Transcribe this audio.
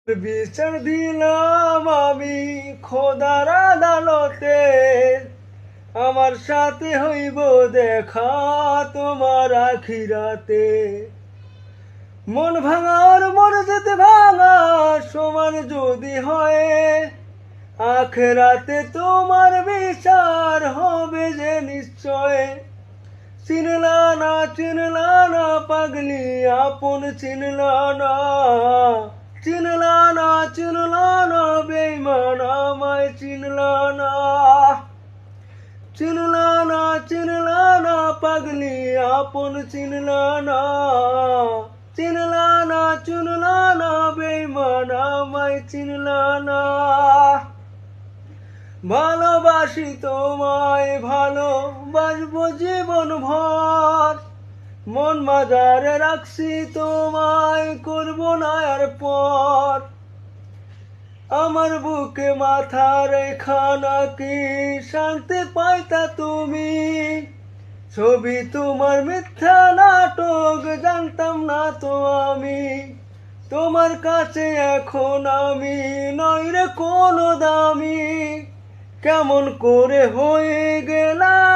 বিচার দিলাম আমি খোদার আদালতে, আমার সাথে হইব দেখা তোমার আখিরাতে। মন ভাঙার মন যেতে ভাঙা সমান যদি হয়, আখিরাতে তোমার বিচার হবে যে নিশ্চয়। চিনলা না পাগলি আপন চিনলা না বেঈমান আমায় চিনলা না পাগলি আপন চিনলা না বেঈমান আমায় চিনলা না। ভালোবাসি তোমায় ভালোবাসবো জীবন ভর, মন মাজারে রাখছি তোমায় করব না আর পর। আমার বুকে মাথা রেখা নাকি শান্তি পাইতা তুমি, ছবি তোমার মিথ্যা নাটক জানতাম না তো আমি। তোমার কাছে এখন আমি নই রে কোনো দামি, কেমন করে হয়ে গেলাম